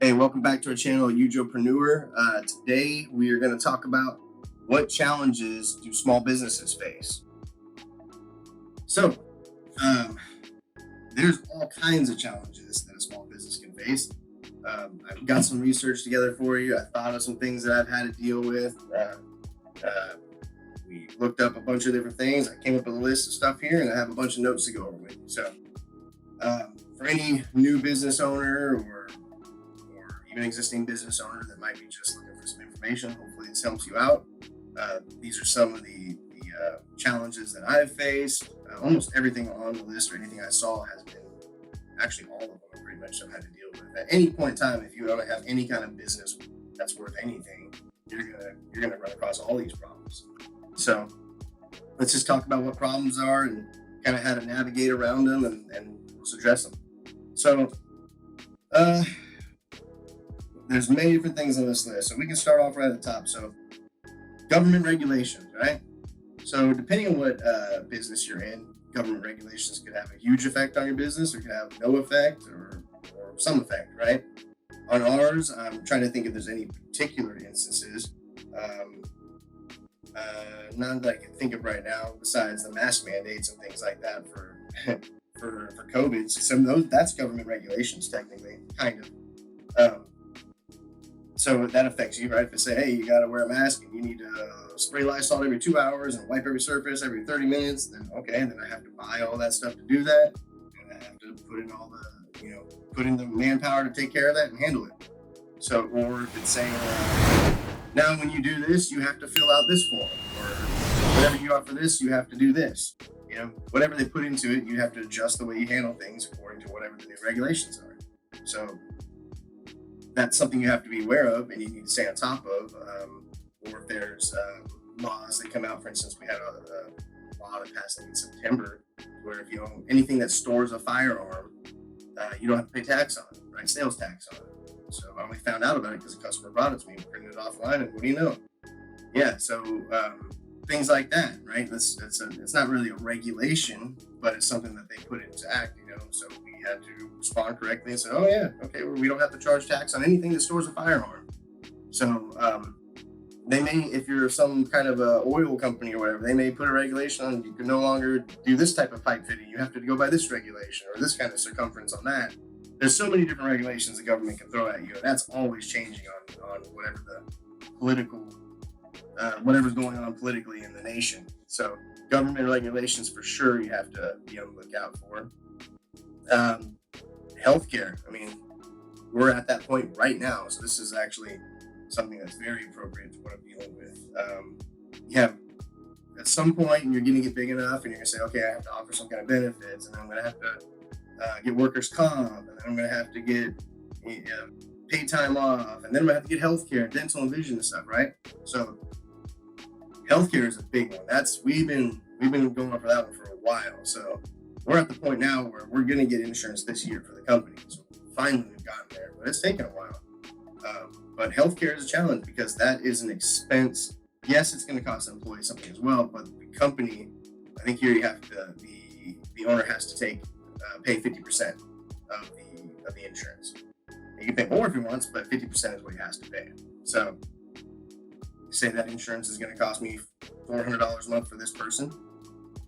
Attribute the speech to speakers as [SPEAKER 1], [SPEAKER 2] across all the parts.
[SPEAKER 1] Hey, welcome back to our channel, UDROpreneur. Today, we are going to talk about what challenges do small businesses face. So, there's all kinds of challenges that a small business can face. I've got some research together for you. I thought of some things that I've had to deal with. We looked up a bunch of different things. I came up with a list of stuff here, and I have a bunch of notes to go over with you. So, for any new business owner or even existing business owner that might be just looking for some information, hopefully this helps you out. These are some of the challenges that I've faced. Almost everything on the list or anything I saw has been, actually all of them I pretty much have had to deal with. At any point in time, if you don't have any kind of business that's worth anything, you're gonna run across all these problems. So let's just talk about what problems are and kind of how to navigate around them and let's address them. So there's many different things on this list. So we can start off right at the top. So government regulations, right? So depending on what business you're in, government regulations could have a huge effect on your business or could have no effect or some effect, right? On ours, I'm trying to think if there's any particular instances. None that I can think of right now besides the mask mandates and things like that for for COVID. So some of those, that's government regulations technically, kind of. So that affects you, right? If they say, hey, you got to wear a mask and you need to spray Lysol every 2 hours and wipe every surface every 30 minutes, then okay, then I have to buy all that stuff to do that. And I have to put in put in the manpower to take care of that and handle it. So, or if it's saying, now when you do this, you have to fill out this form, or whatever you offer this, you have to do this. Whatever they put into it, you have to adjust the way you handle things according to whatever the new regulations are. So that's something you have to be aware of and you need to stay on top of. Or if there's laws that come out, for instance, we had a law that passed in September where if you own anything that stores a firearm, you don't have to pay tax on it, right? Sales tax on it. So I only found out about it because a customer brought it to me, printed it offline, and what do you know? Yeah, so things like that, right? It's not really a regulation, but it's something that they put into act, so we had to respond correctly and say, oh yeah, okay, well, we don't have to charge tax on anything that stores a firearm. So they may, if you're some kind of a oil company or whatever, they may put a regulation on you can no longer do this type of pipe fitting. You have to go by this regulation or this kind of circumference on that. There's so many different regulations the government can throw at you, and that's always changing on whatever the political, whatever's going on politically in the nation. So government regulations for sure you have to be on the lookout for. Healthcare. I mean, we're at that point right now, so this is actually something that's very appropriate to what I'm dealing with. At some point, you're going to get big enough, and you're going to say, okay, I have to offer some kind of benefits, and I'm going to have to get workers' comp, and then I'm going to have to get paid time off, and then I'm going to have to get healthcare, dental and vision and stuff, right? So healthcare is a big one. We've been going on for that one for a while. So we're at the point now where we're going to get insurance this year for the company. So finally we've gotten there, but it's taken a while. But healthcare is a challenge because that is an expense. Yes, it's going to cost the employee something as well, but the company, I think here you have to, the owner has to pay 50% of the insurance. You can pay more if he wants, but 50% is what he has to pay. So say that insurance is going to cost me $400 a month for this person,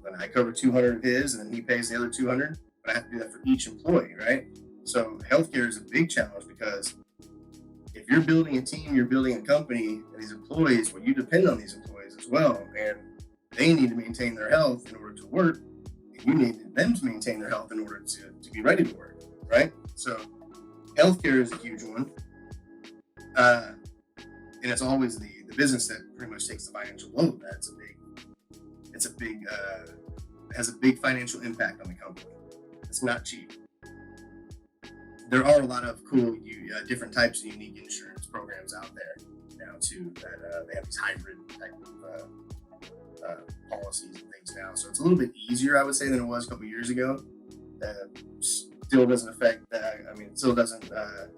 [SPEAKER 1] then I cover $200 of his, and then he pays the other $200. But I have to do that for each employee, right? So healthcare is a big challenge because if you're building a team, you're building a company, and these employees, well, you depend on these employees as well, and they need to maintain their health in order to work, and you need them to maintain their health in order to be ready to work, right? So healthcare is a huge one, and it's always the business that pretty much takes the financial load. Has a big financial impact on the company. It's not cheap. There are a lot of cool, different types of unique insurance programs out there now too. That they have these hybrid type of policies and things now. So it's a little bit easier, I would say, than it was a couple years ago. Still doesn't affect that. I mean, it still doesn't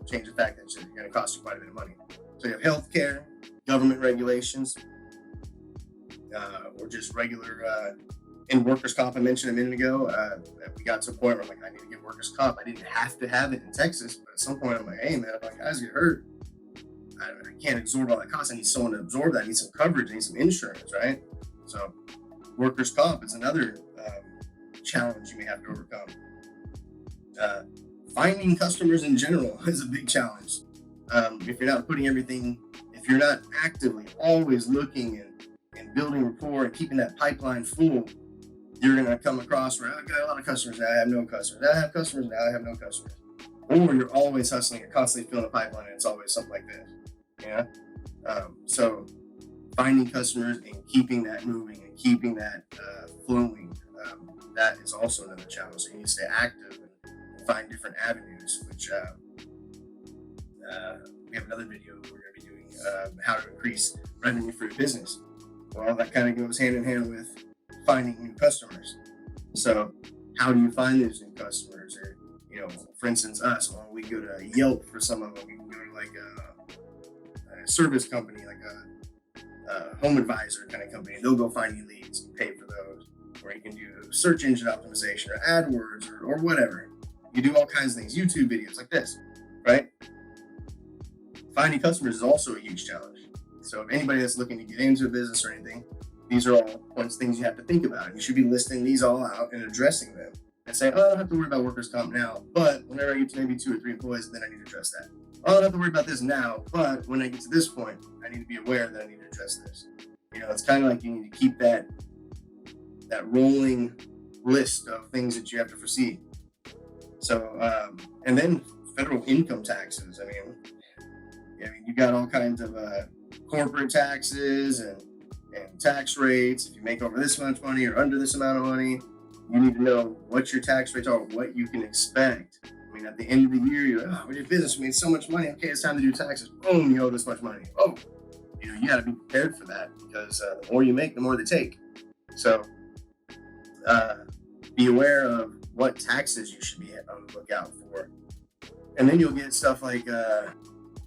[SPEAKER 1] change the fact that it's going to cost you quite a bit of money. So you have healthcare, government regulations, or just regular in workers' comp, I mentioned a minute ago, we got to a point where I'm like, I need to get workers' comp. I didn't have to have it in Texas, but at some point I'm like, hey man, if my guys get hurt, I can't absorb all that cost. I need someone to absorb that. I need some coverage. I need some insurance, right? So workers' comp is another challenge you may have to overcome. Finding customers in general is a big challenge. If you're not putting everything, if you're not actively always looking and building rapport and keeping that pipeline full, you're going to come across where I've got a lot of customers, now I have no customers. Now I have customers, now I have no customers. Or you're always hustling, you're constantly filling a pipeline, and it's always something like this. Yeah. So finding customers and keeping that moving and keeping that flowing, that is also another challenge. So you need to stay active and find different avenues, which we have another video we're going to be doing, how to increase revenue for your business. Well, that kind of goes hand in hand with finding new customers. So how do you find those new customers? Or, for instance, us, when we go to Yelp for some of them, we can go to like a service company, like a home advisor kind of company. They'll go find you leads and pay for those. Or you can do search engine optimization or AdWords or whatever. You do all kinds of things, YouTube videos like this, right? Finding customers is also a huge challenge. So if anybody that's looking to get into a business or anything, these are all things you have to think about. You should be listing these all out and addressing them and saying, oh, I don't have to worry about workers' comp now, but whenever I get to maybe 2 or 3 employees, then I need to address that. Oh, I don't have to worry about this now, but when I get to this point, I need to be aware that I need to address this. It's kind of like you need to keep that rolling list of things that you have to foresee. So, and then federal income taxes. I mean, you got all kinds of corporate taxes and tax rates. If you make over this much money or under this amount of money, you need to know what your tax rates are, what you can expect. I mean, at the end of the year, you're like, oh, we did business, we made so much money. Okay, it's time to do taxes. Boom, you owe this much money. Oh, you got to be prepared for that, because the more you make, the more they take. So be aware of what taxes you should be on the lookout for. And then you'll get stuff like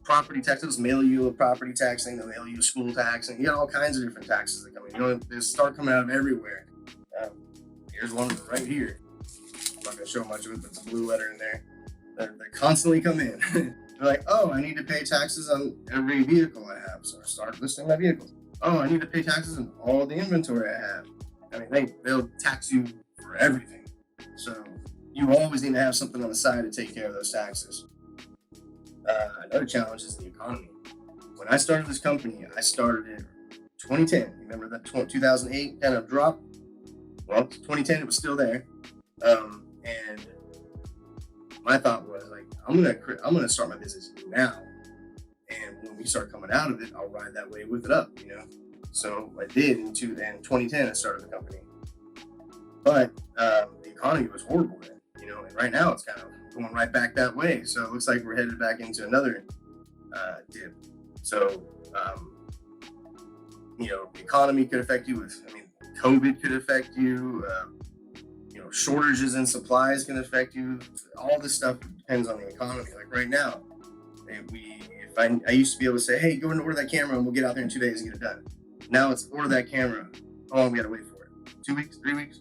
[SPEAKER 1] property taxes, mail you a property tax thing, they'll mail you a school tax, and you got all kinds of different taxes that come in. They start coming out of everywhere. Here's one right here. I'm not going to show much of it, but it's a blue letter in there. They constantly come in. They're like, oh, I need to pay taxes on every vehicle I have, so I start listing my vehicles. Oh, I need to pay taxes on all the inventory I have. I mean, they'll tax you for everything. So you always need to have something on the side to take care of those taxes. Another challenge is the economy. When I started this company, I started in 2010. You remember that 2008 kind of drop? Well, 2010, it was still there. And my thought was like, I'm gonna start my business now. And when we start coming out of it, I'll ride that wave with it up, So I did in 2010, I started the company. But the economy was horrible then, and right now it's kind of going right back that way. So it looks like we're headed back into another dip. So, the economy could affect you COVID could affect you, shortages in supplies can affect you. All this stuff depends on the economy. Like right now, I used to be able to say, hey, go and order that camera and we'll get out there in 2 days and get it done. Now it's order that camera. How long we got to wait for it? 2 weeks, 3 weeks?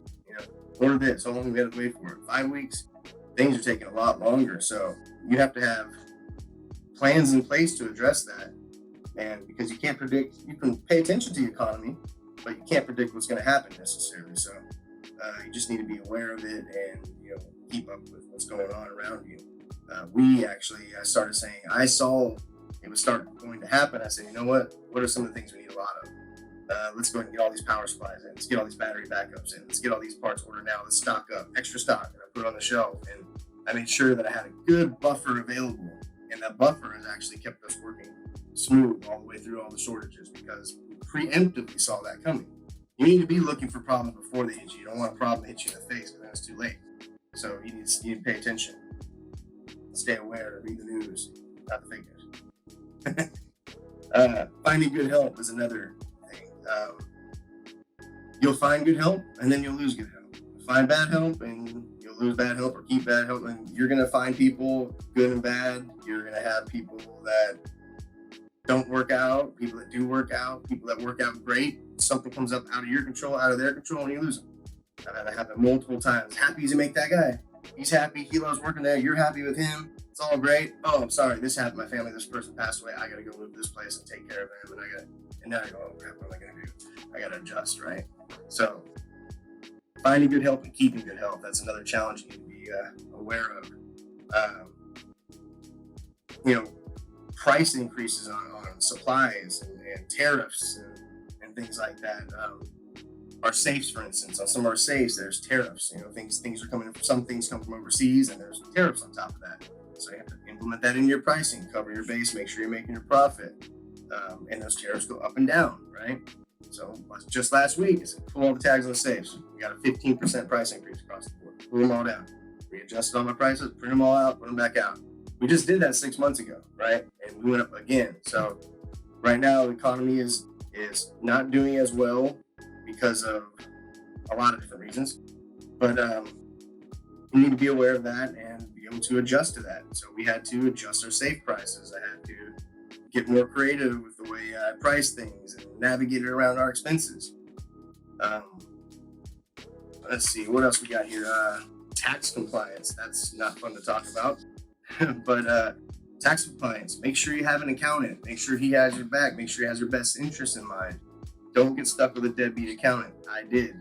[SPEAKER 1] Order this. How long we got to wait for it? 5 weeks? Things are taking a lot longer. So you have to have plans in place to address that. And because you can't predict, you can pay attention to the economy, but you can't predict what's going to happen necessarily. So you just need to be aware of it and keep up with what's going on around you. I started saying, I saw it was starting going to happen. I said, you know what are some of the things we need a lot of? Let's go ahead and get all these power supplies in. Let's get all these battery backups in. Let's get all these parts ordered now. Let's stock up, extra stock, and I put it on the shelf. And I made sure that I had a good buffer available. And that buffer has actually kept us working smooth all the way through all the shortages, because we preemptively saw that coming. You need to be looking for problems before they hit you. You don't want a problem to hit you in the face, because then it's too late. So you need to pay attention. Stay aware, read the news, not the fake news. Finding good help is another thing. You'll find good help, and then you'll lose good help. Find bad help, and you'll lose bad help, or keep bad help. And you're going to find people, good and bad. You're going to have people that don't work out, people that do work out, people that work out great. Something comes up out of your control, out of their control, and you lose them. I've had that happen multiple times. Happy to make that guy. He's happy. He loves working there. You're happy with him. It's all great. Oh, I'm sorry. This happened. My family, this person passed away. I got to go move to this place and take care of them. And now I go, oh crap, what am I going to do? I got to adjust, right? So finding good help and keeping good health. That's another challenge you need to be aware of. Price increases on supplies and tariffs and things like that. Our safes, for instance, on some of our safes, there's tariffs. Things are coming. Some things come from overseas, and there's tariffs on top of that. So you have to implement that in your pricing, cover your base, make sure you're making your profit. And those tariffs go up and down, right? So just last week, I said, pull all the tags on the safes. We got a 15% price increase across the board. Pull them all down. Readjusted all my prices, print them all out, put them back out. We just did that 6 months ago, right? And we went up again. So right now, the economy is not doing as well because of a lot of different reasons. But we need to be aware of that and be able to adjust to that. So we had to adjust our safe prices. I had to get more creative with the way I price things and navigate it around our expenses. Let's see, what else we got here? Tax compliance. That's not fun to talk about. But tax compliance, make sure you have an accountant. Make sure he has your back. Make sure he has your best interest in mind. Don't get stuck with a deadbeat accountant. I did.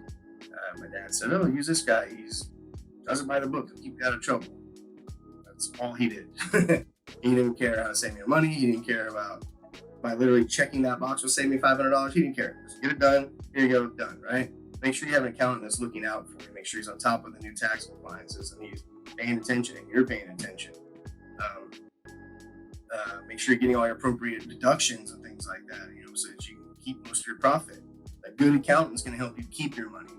[SPEAKER 1] My dad said, oh, use this guy. He doesn't buy the book. He'll keep you out of trouble. That's all he did. He didn't care how to save me money. He didn't care about by literally checking that box will save me $500. He didn't care. Just get it done. Here you go. Done, right? Make sure you have an accountant that's looking out for you. Make sure he's on top of the new tax compliances and he's paying attention and you're paying attention. Make sure you're getting all your appropriate deductions and things like that, so that you can keep most of your profit. A good accountant's going to help you keep your money.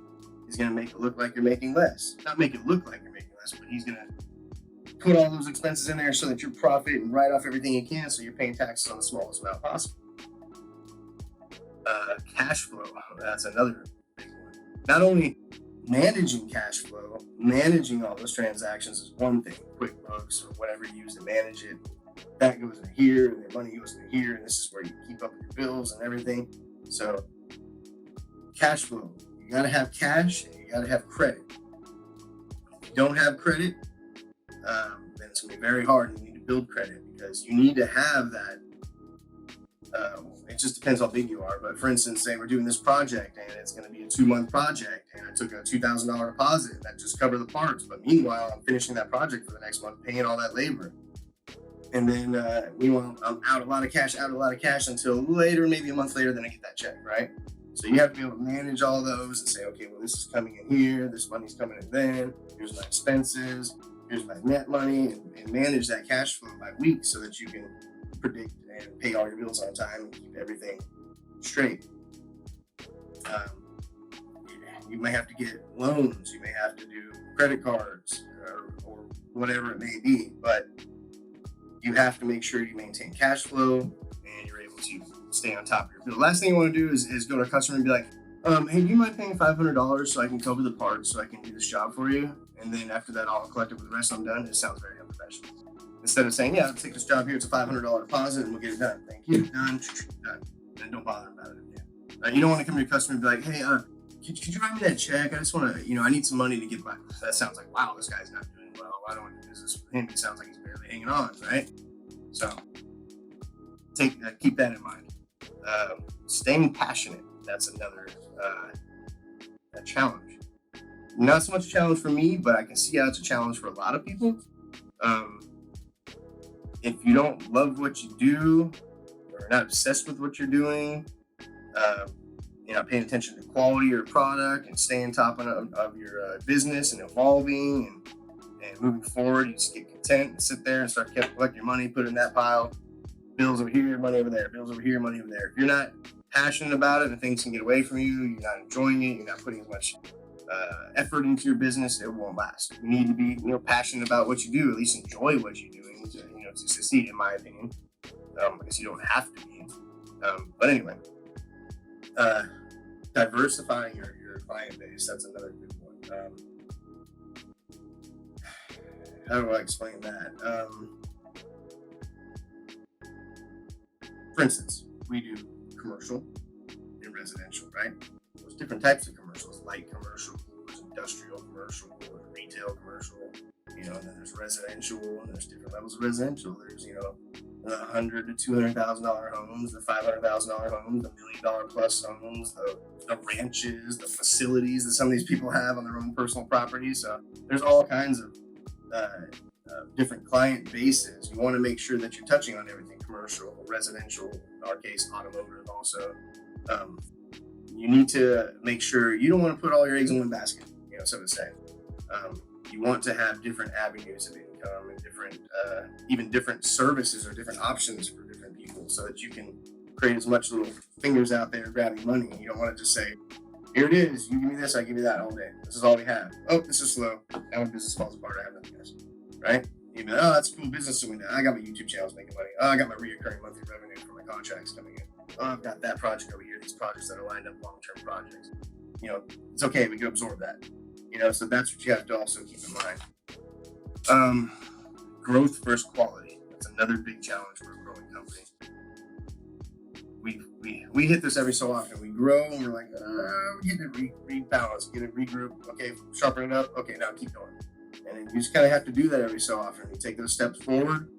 [SPEAKER 1] He's going to make it look like you're making less. Not make it look like you're making less, but he's going to put all those expenses in there so that your profit and write off everything you can so you're paying taxes on the smallest amount possible. Cash flow, that's another big one. Not only managing cash flow, managing all those transactions is one thing. QuickBooks or whatever you use to manage it, that goes in here, and the money goes in here, and this is where you keep up with your bills and everything. So, cash flow, you gotta have cash and you gotta have credit. If you don't have credit, then it's gonna be very hard, and you need to build credit because you need to have that. It just depends how big you are, but for instance, say we're doing this project and it's going to be a 2-month project and I took a $2,000 deposit that just covered the parts, but meanwhile I'm finishing that project for the next month, paying all that labor, and then meanwhile I'm out a lot of cash until later, maybe a month later, then I get that check, right? So you have to be able to manage all those and say, okay, well, this is coming in here, this money's coming in then, here's my expenses, here's my net money, and manage that cash flow by week so that you can predict and pay all your bills on time and keep everything straight. You may have to get loans, you may have to do credit cards or whatever it may be, but you have to make sure you maintain cash flow and you're able to stay on top of your bill. The last thing you want to do is go to a customer and be like, hey, do you mind paying $500 so I can cover the parts so I can do this job for you? And then after that, I'll collect it with the rest I'm done. It sounds very unprofessional. Instead of saying, yeah, I'll take this job here, it's a $500 deposit and we'll get it done. Thank you. Done. And don't bother about it again. You don't want to come to your customer and be like, hey, could you write me that check? I just want to, I need some money to get by. That sounds like, wow, this guy's not doing well. I don't want to do business with him. It sounds like he's barely hanging on, right? So keep that in mind. Staying passionate. That's another a challenge. Not so much a challenge for me, but I can see how it's a challenge for a lot of people. If you don't love what you do or not obsessed with what you're doing, you're not paying attention to quality of your product and staying on top of your business and evolving and moving forward, you just get content and sit there and start to collect your money, put it in that pile, bills over here, money over there, bills over here, money over there. If you're not passionate about it and things can get away from you, you're not enjoying it, you're not putting as much effort into your business, it won't last. You need to be passionate about what you do, at least enjoy what you're doing to succeed, in my opinion. Because you don't have to be. But anyway, diversifying your client base, that's another good one. How do I explain that? For instance, we do commercial and residential, right? There's different types of commercials, light commercial, industrial, commercial, retail, commercial, and then there's residential, and there's different levels of residential. There's, the $100,000 to $200,000 homes, the $500,000 homes, the $1 million plus homes, the ranches, the facilities that some of these people have on their own personal property. So there's all kinds of different client bases. You want to make sure that you're touching on everything: commercial, residential, in our case, automotive also. You need to make sure you don't want to put all your eggs in one basket, so to say. You want to have different avenues of income and even different services or different options for different people, so that you can create as much little fingers out there grabbing money. You don't want to just say, here it is, you give me this, I give you that all day. This is all we have. Oh, this is slow. Now my business falls apart. I have nothing else. Right? Even, oh, that's a cool business doing that. I got my YouTube channels making money. Oh, I got my reoccurring monthly revenue for my contracts coming in. Oh, I've got that project over here, these projects that are lined up, long-term projects. It's okay. We can absorb that. So that's what you have to also keep in mind. Growth versus quality. That's another big challenge for a growing company. We hit this every so often. We grow and we're like, we're getting it rebalanced, get it regrouped. Okay, sharpen it up. Okay, now keep going. And then you just kind of have to do that every so often. You take those steps forward,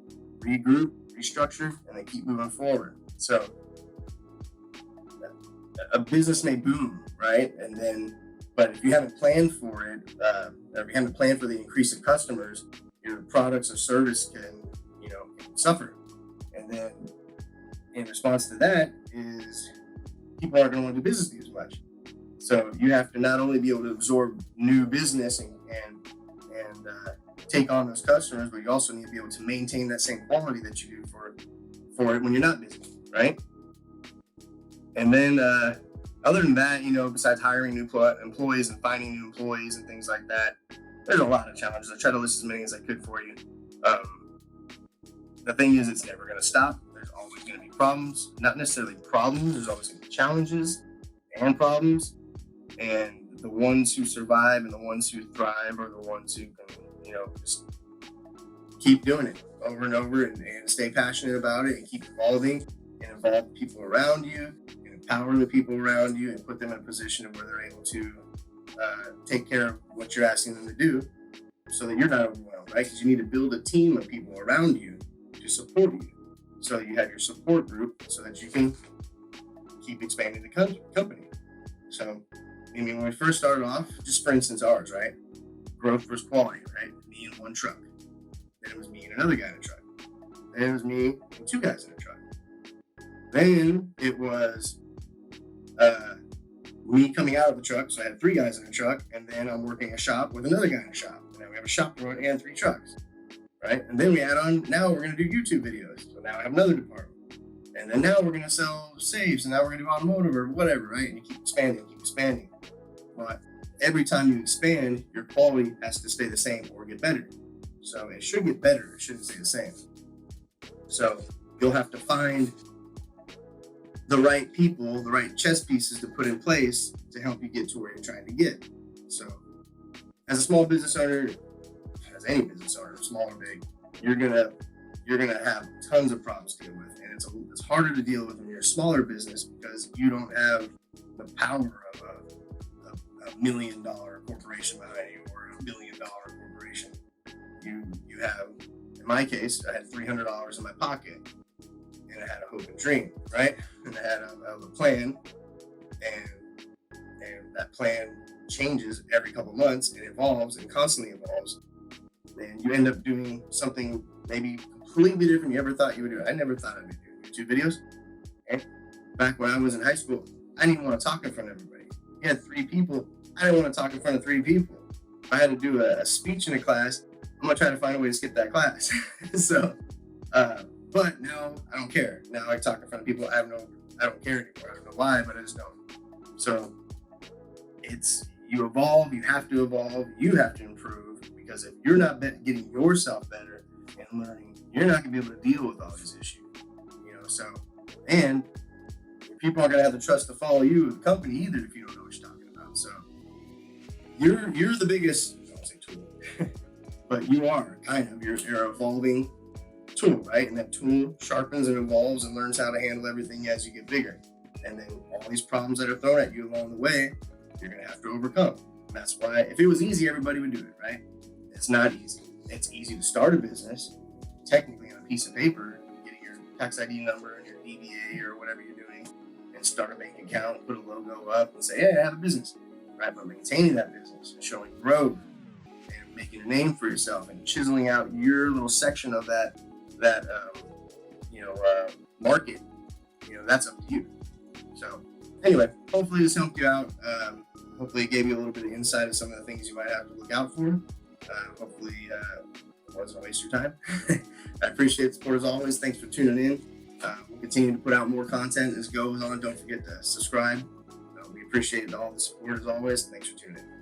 [SPEAKER 1] regroup, restructure, and then keep moving forward. So a business may boom, right? But if you haven't planned for it, or if you haven't planned for the increase of customers, your products or service can suffer. And then in response to that is people aren't going to want to do business with you as much. So you have to not only be able to absorb new business and take on those customers, but you also need to be able to maintain that same quality that you do for it when you're not busy, right? And then other than that, besides hiring new employees and finding new employees and things like that, there's a lot of challenges. I tried to list as many as I could for you. The thing is, it's never going to stop. There's always going to be problems. Not necessarily problems. There's always going to be challenges and problems. And the ones who survive and the ones who thrive are the ones who can, just keep doing it over and over and stay passionate about it and keep evolving and involve people around you and empower the people around you and put them in a position where they're able to take care of what you're asking them to do, so that you're not overwhelmed, right? Because you need to build a team of people around you to support you. So you have your support group so that you can keep expanding the company. So, when we first started off, just for instance, ours, right? Growth versus quality, right? Me and one truck. Then it was me and another guy in a truck. Then it was me and two guys in a truck. Then it was me coming out of the truck, so I had three guys in a truck, and then I'm working a shop with another guy in a shop. And then we have a shop to run and three trucks, right? And then we add on, now we're going to do YouTube videos. So now I have another department. And then now we're going to sell safes, and now we're going to do automotive or whatever, right? And you keep expanding. But every time you expand, your quality has to stay the same or get better. So it should get better. It shouldn't stay the same. So you'll have to find the right people, the right chess pieces to put in place to help you get to where you're trying to get. So as a small business owner, as any business owner, small or big, you're gonna have tons of problems to deal with, and it's harder to deal with when you're a smaller business because you don't have the power of a $1 million corporation behind you or a $1 billion corporation. You have, in my case, I had $300 in my pocket, and I had a hope and dream, right? And I had a plan, and that plan changes every couple months and evolves and constantly evolves. And you end up doing something maybe completely different you ever thought you would do. I never thought I'd be doing YouTube videos. And back when I was in high school, I didn't even want to talk in front of everybody. You had three people. I didn't want to talk in front of three people. If I had to do a speech in a class, I'm going to try to find a way to skip that class. So, but now I don't care. Now I talk in front of people. I don't care anymore. I don't know why, but I just don't. So you evolve, you have to evolve, you have to improve, because if you're not getting yourself better and learning, you're not going to be able to deal with all these issues. So, and people aren't going to have the trust to follow you as a company either if you don't know what you're talking about. So you're the biggest, I won't say tool, but you are kind of, you're evolving tool, right? And that tool sharpens and evolves and learns how to handle everything as you get bigger. And then all these problems that are thrown at you along the way, you're going to have to overcome. And that's why, if it was easy, everybody would do it, right? It's not easy. It's easy to start a business, technically on a piece of paper, getting your tax ID number and your DBA or whatever you're doing, and start a bank account, put a logo up, and say, hey, I have a business, right? But maintaining that business, showing growth, and making a name for yourself, and chiseling out your little section of that market, that's up to you. So anyway, hopefully this helped you out. Hopefully it gave you a little bit of insight of some of the things you might have to look out for. Hopefully it wasn't a waste of your time. I appreciate the support as always. Thanks for tuning in. We'll continue to put out more content as goes on. Don't forget to subscribe. We appreciate all the support as always. Thanks for tuning in.